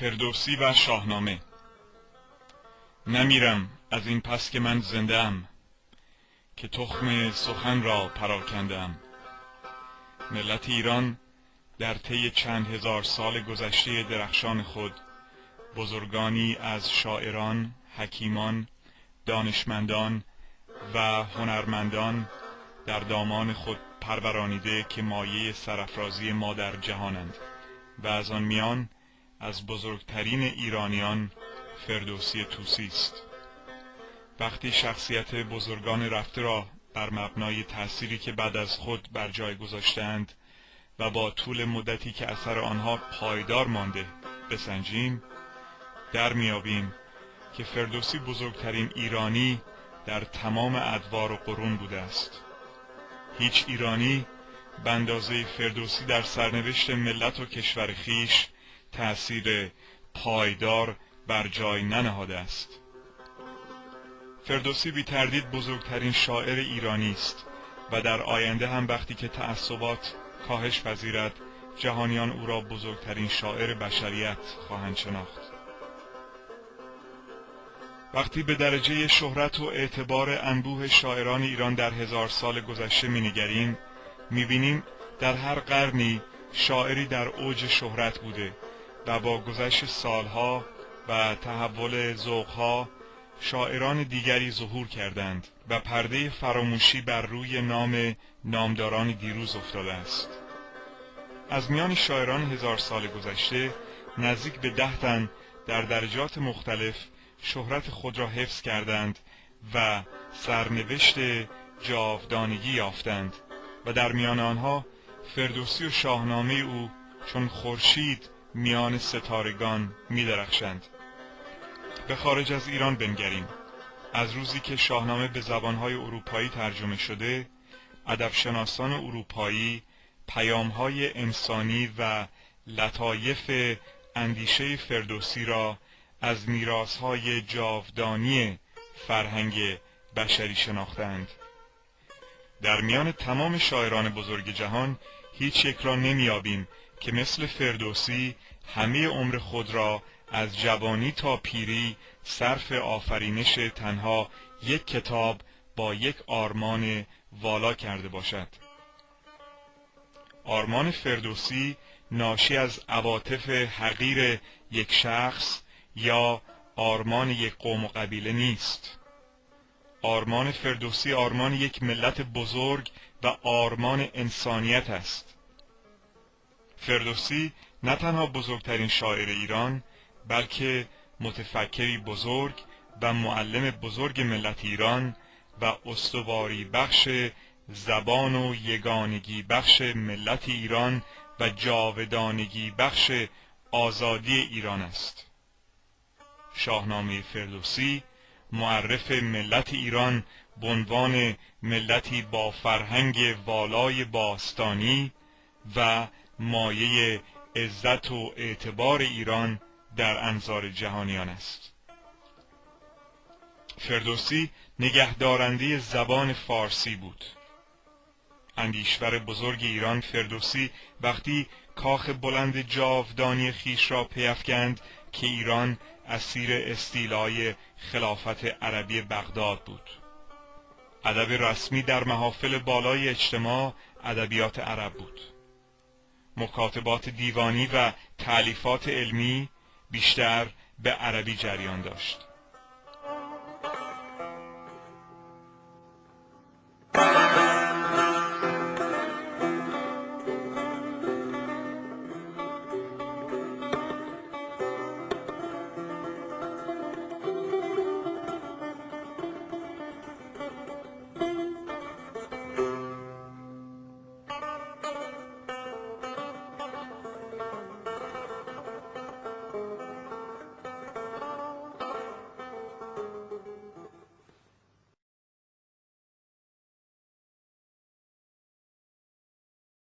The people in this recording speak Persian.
فردوسی و شاهنامه. نمیرم از این پس که من زنده ام، که تخم سخن را پراکنده ام. ملت ایران در طی چند هزار سال گذشته درخشان خود بزرگانی از شاعران، حکیمان، دانشمندان و هنرمندان در دامان خود پرورانیده که مایه سرافرازی ما در جهانند و از آن میان از بزرگترین ایرانیان فردوسی طوسی است. وقتی شخصیت بزرگان رفته را بر مبنای تأثیری که بعد از خود بر جای گذاشتند و با طول مدتی که اثر آنها پایدار مانده بسنجیم، در میابیم که فردوسی بزرگترین ایرانی در تمام ادوار و قرون بوده است. هیچ ایرانی به اندازه فردوسی در سرنوشت ملت و کشور خویش تأثیر پایدار بر جای ننهاده است. فردوسی بی تردید بزرگترین شاعر ایرانی است و در آینده هم وقتی که تعصبات کاهش پذیرد، جهانیان او را بزرگترین شاعر بشریت خواهند شناخت. وقتی به درجه شهرت و اعتبار انبوه شاعران ایران در هزار سال گذشته می‌نگریم، می‌بینیم در هر قرنی شاعری در اوج شهرت بوده و با گذشت سالها و تحول ذوقها شاعران دیگری ظهور کردند و پرده فراموشی بر روی نامداران دیروز افتاده است. از میان شاعران هزار سال گذشته نزدیک به 10 تن در درجات مختلف شهرت خود را حفظ کردند و سرنوشت جاودانگی یافتند و در میان آنها فردوسی و شاهنامه او چون خورشید میان ستارگان می درخشند. به خارج از ایران بنگریم. از روزی که شاهنامه به زبانهای اروپایی ترجمه شده، ادبشناسان اروپایی پیامهای انسانی و لطایف اندیشه فردوسی را از میراث‌های جاودانی فرهنگ بشری شناختند. در میان تمام شاعران بزرگ جهان هیچ یک را نمیابیم که مثل فردوسی همه عمر خود را از جوانی تا پیری صرف آفرینش تنها یک کتاب با یک آرمان والا کرده باشد. آرمان فردوسی ناشی از عواطف حقیر یک شخص یا آرمان یک قوم و قبیله نیست. آرمان فردوسی آرمان یک ملت بزرگ و آرمان انسانیت است. فردوسی نه تنها بزرگترین شاعر ایران، بلکه متفکری بزرگ و معلم بزرگ ملت ایران و استواری بخش زبان و یگانگی بخش ملت ایران و جاودانگی بخش آزادی ایران است. شاهنامه فردوسی معرف ملت ایران به عنوان ملتی با فرهنگ والای باستانی و مایه عزت و اعتبار ایران در انظار جهانیان است. فردوسی نگهدارنده زبان فارسی بود. اندیشور بزرگ ایران فردوسی وقتی کاخ بلند جاودانی خیش را پیافکند که ایران اسیر استیلای خلافت عربی بغداد بود. ادب رسمی در محافل بالای اجتماع ادبیات عرب بود. مکاتبات دیوانی و تألیفات علمی بیشتر به عربی جریان داشت.